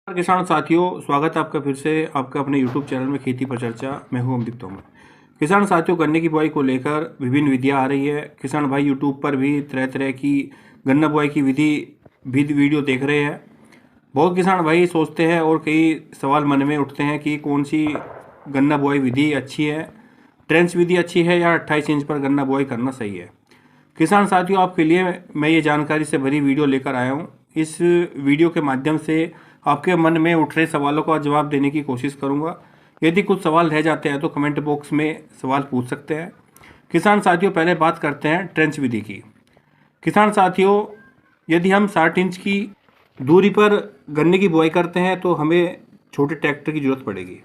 नमस्कार किसान साथियों, स्वागत है आपका फिर से आपका अपने YouTube चैनल में खेती पर चर्चा। मैं हूं अमदीप तोमर। किसान साथियों, गन्ने की बुआई को लेकर विभिन्न विधियां आ रही है। किसान भाई YouTube पर भी तरह तरह की गन्ना बुआई की विधि वीडियो देख रहे हैं। बहुत किसान भाई सोचते हैं और कई सवाल मन में उठते हैं कि कौन सी गन्ना बुआई विधि अच्छी है, ट्रेंच विधि अच्छी है या 28 इंच पर गन्ना बुआई करना सही है। किसान साथियों, आपके लिए मैं ये जानकारी से भरी वीडियो लेकर आया हूँ। इस वीडियो के माध्यम से आपके मन में उठ रहे सवालों का जवाब देने की कोशिश करूंगा। यदि कुछ सवाल रह जाते हैं तो कमेंट बॉक्स में सवाल पूछ सकते हैं। किसान साथियों, पहले बात करते हैं ट्रेंच विधि की। किसान साथियों, यदि हम 60 इंच की दूरी पर गन्ने की बुआई करते हैं तो हमें छोटे ट्रैक्टर की ज़रूरत पड़ेगी।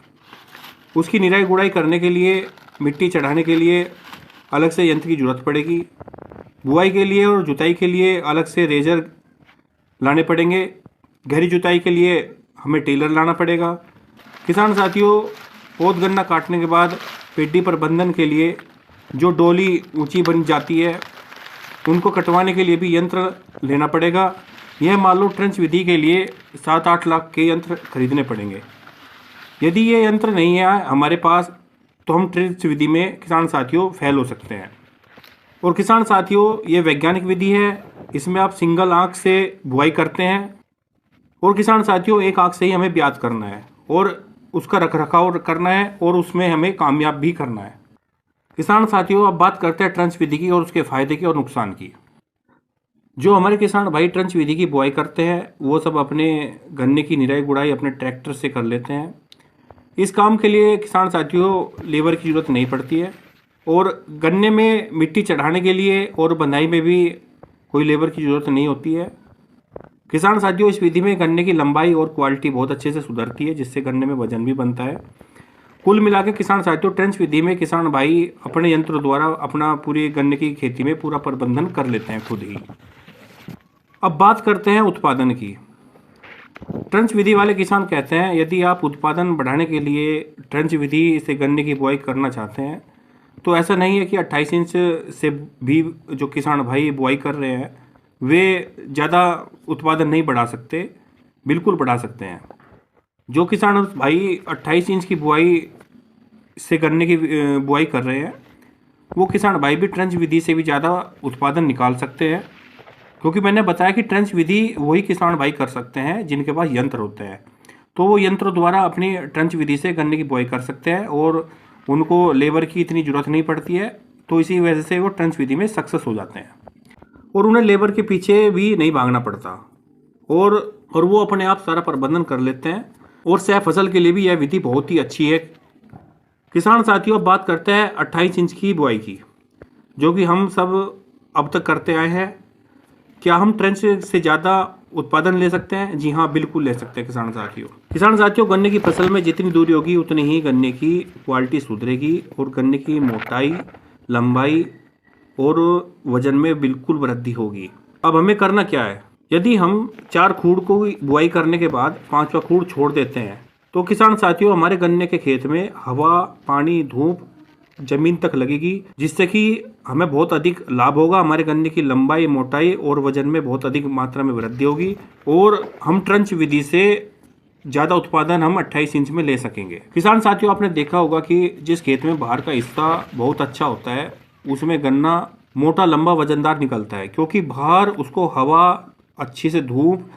उसकी निराई गुड़ाई करने के लिए, मिट्टी चढ़ाने के लिए अलग से यंत्र की ज़रूरत पड़ेगी। बुआई के लिए और जुताई के लिए अलग से रेजर लाने पड़ेंगे। गहरी जुताई के लिए हमें टेलर लाना पड़ेगा। किसान साथियों, पौध गन्ना काटने के बाद पेटी प्रबंधन के लिए जो डोली ऊंची बन जाती है, उनको कटवाने के लिए भी यंत्र लेना पड़ेगा। यह मान लो ट्रेंच विधि के लिए 7-8 लाख के यंत्र खरीदने पड़ेंगे। यदि ये यंत्र नहीं है हमारे पास तो हम ट्रेंच विधि में किसान साथियों फेल हो सकते हैं। और किसान साथियों, ये वैज्ञानिक विधि है। इसमें आप सिंगल आंख से बुआई करते हैं और किसान साथियों एक आंख से ही हमें ब्याज करना है और उसका रखरखाव करना है और उसमें हमें कामयाब भी करना है। किसान साथियों, अब बात करते हैं ट्रेंच विधि की और उसके फायदे की और नुकसान की। जो हमारे किसान भाई ट्रेंच विधि की बुआई करते हैं वो सब अपने गन्ने की निराई गुड़ाई अपने ट्रैक्टर से कर लेते हैं। इस काम के लिए किसान साथियों लेबर की ज़रूरत नहीं पड़ती है और गन्ने में मिट्टी चढ़ाने के लिए और बंधाई में भी कोई लेबर की ज़रूरत नहीं होती है। किसान साथियों, इस विधि में गन्ने की लंबाई और क्वालिटी बहुत अच्छे से सुधरती है, जिससे गन्ने में वजन भी बनता है। कुल मिला के किसान साथियों, ट्रेंच विधि में किसान भाई अपने यंत्र द्वारा अपना पूरी गन्ने की खेती में पूरा प्रबंधन कर लेते हैं खुद ही। अब बात करते हैं उत्पादन की। ट्रेंच विधि वाले किसान कहते हैं यदि आप उत्पादन बढ़ाने के लिए ट्रेंच विधि से गन्ने की बुआई करना चाहते हैं तो ऐसा नहीं है कि 28 इंच से भी जो किसान भाई बुआई कर रहे हैं वे ज़्यादा उत्पादन नहीं बढ़ा सकते। बिल्कुल बढ़ा सकते हैं। जो किसान भाई 28 इंच की बुआई से गन्ने की बुआई कर रहे हैं वो किसान भाई भी ट्रेंच विधि से भी ज़्यादा उत्पादन निकाल सकते हैं, क्योंकि मैंने बताया कि ट्रेंच विधि वही किसान भाई कर सकते हैं जिनके पास यंत्र होते हैं। तो वो यंत्र द्वारा अपनी ट्रेंच विधि से गन्ने की बुआई कर सकते हैं और उनको लेबर की इतनी ज़रूरत नहीं पड़ती है। तो इसी वजह से वो ट्रेंच विधि में सक्सेस हो जाते हैं और उन्हें लेबर के पीछे भी नहीं भागना पड़ता और वो अपने आप सारा प्रबंधन कर लेते हैं। और सह फसल के लिए भी यह विधि बहुत ही अच्छी है। किसान साथियों, अब बात करते हैं 28 इंच की बुआई की, जो कि हम सब अब तक करते आए हैं। क्या हम ट्रेंच से ज़्यादा उत्पादन ले सकते हैं? जी हाँ, बिल्कुल ले सकते हैं किसान साथियों। किसान साथियों, गन्ने की फसल में जितनी दूरी होगी उतनी ही गन्ने की क्वालिटी सुधरेगी और गन्ने की मोटाई, लंबाई और वजन में बिल्कुल वृद्धि होगी। अब हमें करना क्या है? यदि हम 4 खूड़ को बुआई करने के बाद 5वां खूड़ छोड़ देते हैं तो किसान साथियों हमारे गन्ने के खेत में हवा, पानी, धूप जमीन तक लगेगी, जिससे कि हमें बहुत अधिक लाभ होगा। हमारे गन्ने की लंबाई, मोटाई और वजन में बहुत अधिक मात्रा में वृद्धि होगी और हम ट्रेंच विधि से ज़्यादा उत्पादन हम 28 इंच में ले सकेंगे। किसान साथियों, आपने देखा होगा कि जिस खेत में बाहर का हिस्सा बहुत अच्छा होता है उसमें गन्ना मोटा, लंबा, वजनदार निकलता है, क्योंकि बाहर उसको हवा, अच्छी से धूप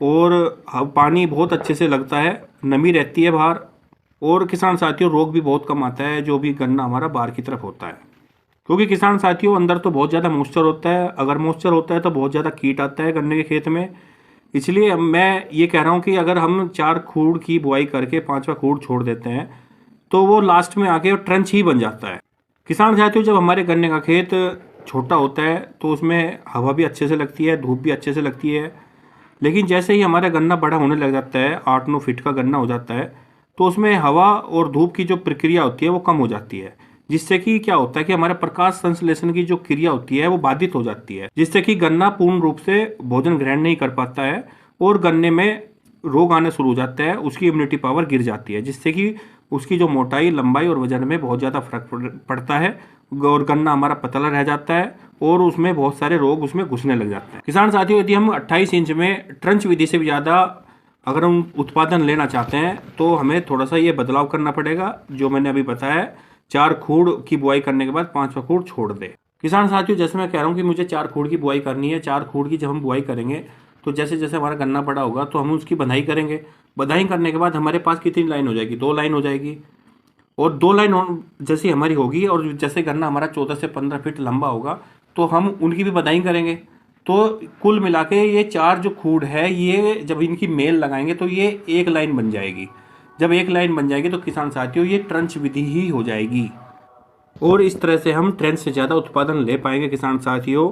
और पानी बहुत अच्छे से लगता है, नमी रहती है बाहर। और किसान साथियों, रोग भी बहुत कम आता है जो भी गन्ना हमारा बाहर की तरफ होता है, क्योंकि किसान साथियों अंदर तो बहुत ज़्यादा मॉइस्चर होता है। अगर मॉइस्चर होता है तो बहुत ज़्यादा कीट आता है गन्ने के खेत में। इसलिए मैं ये कह रहा हूँ कि अगर हम 4 खूड़ की बुआई करके 5वां खूड़ छोड़ देते हैं तो वो लास्ट में आके ट्रेंच ही बन जाता है। किसान साथियों, जब हमारे गन्ने का खेत छोटा होता है तो उसमें हवा भी अच्छे से लगती है, धूप भी अच्छे से लगती है। लेकिन जैसे ही हमारा गन्ना बड़ा होने लग जाता है, 8-9 फीट का गन्ना हो जाता है, तो उसमें हवा और धूप की जो प्रक्रिया होती है वो कम हो जाती है, जिससे कि क्या होता है कि हमारे प्रकाश संश्लेषण की जो क्रिया होती है वो बाधित हो जाती है, जिससे कि गन्ना पूर्ण रूप से भोजन ग्रहण नहीं कर पाता है और गन्ने में रोग आने शुरू हो जाते हैं। उसकी इम्यूनिटी पावर गिर जाती है, जिससे कि उसकी जो मोटाई, लंबाई और वजन में बहुत ज़्यादा फर्क पड़ता है और गन्ना हमारा पतला रह जाता है और उसमें बहुत सारे रोग उसमें घुसने लग जाते हैं। किसान साथियों, यदि हम 28 इंच में ट्रंच विधि से भी ज़्यादा अगर हम उत्पादन लेना चाहते हैं तो हमें थोड़ा सा ये बदलाव करना पड़ेगा, जो मैंने अभी बताया। 4 खूड़ की बुआई करने के बाद 5वां खूड़ छोड़ दे। किसान साथियों, जैसे मैं कह रहा हूँ कि मुझे 4 खूड़ की बुआई करनी है। 4 खूड़ की जब हम बुआई करेंगे तो जैसे जैसे हमारा गन्ना बड़ा होगा तो हम उसकी बंधाई करेंगे। बंधाई करने के बाद हमारे पास कितनी लाइन हो जाएगी? 2 लाइन हो जाएगी। और 2 लाइन जैसी हमारी होगी और जैसे गन्ना हमारा 14 से 15 फीट लंबा होगा तो हम उनकी भी बंधाई करेंगे। तो कुल मिला के ये 4 जो खूड़ है, ये जब इनकी मेल लगाएंगे तो ये एक लाइन बन जाएगी। जब एक लाइन बन जाएगी तो किसान साथियों ये ट्रंच विधि ही हो जाएगी, और इस तरह से हम ट्रेंच से ज़्यादा उत्पादन ले पाएंगे। किसान साथियों,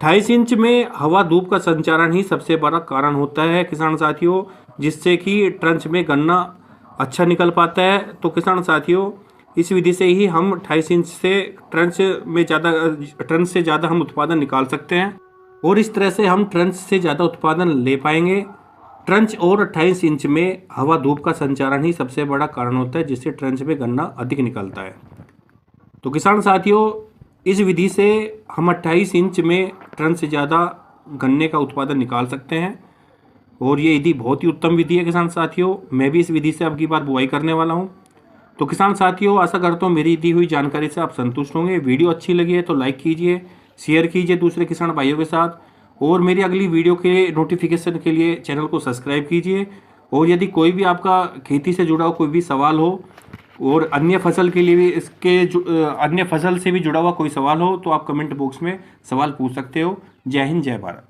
28 इंच में हवा धूप का संचारण ही सबसे बड़ा कारण होता है किसान साथियों, जिससे कि ट्रंच में गन्ना अच्छा निकल पाता है। तो किसान साथियों, इस विधि से ही हम 28 इंच से ट्रंच से ज़्यादा हम उत्पादन निकाल सकते हैं, और इस तरह से हम ट्रंच से ज़्यादा उत्पादन ले पाएंगे। ट्रंच और 28 इंच में हवा धूप का संचारण ही सबसे बड़ा कारण होता है, जिससे ट्रंच में गन्ना अधिक निकलता है। तो किसान साथियों, इस विधि से हम 28 इंच में टन से ज़्यादा गन्ने का उत्पादन निकाल सकते हैं, और ये विधि बहुत ही उत्तम विधि है किसान साथियों। मैं भी इस विधि से अब की बार बुआई करने वाला हूँ। तो किसान साथियों, आशा करता हूँ मेरी दी हुई जानकारी से आप संतुष्ट होंगे। वीडियो अच्छी लगी है तो लाइक कीजिए, शेयर कीजिए दूसरे किसान भाइयों के साथ, और मेरी अगली वीडियो के नोटिफिकेशन के लिए चैनल को सब्सक्राइब कीजिए। और यदि कोई भी आपका खेती से जुड़ा हुआ कोई भी सवाल हो, और अन्य फसल के लिए भी अन्य फसल से भी जुड़ा हुआ कोई सवाल हो, तो आप कमेंट बॉक्स में सवाल पूछ सकते हो। जय हिंद, जय भारत।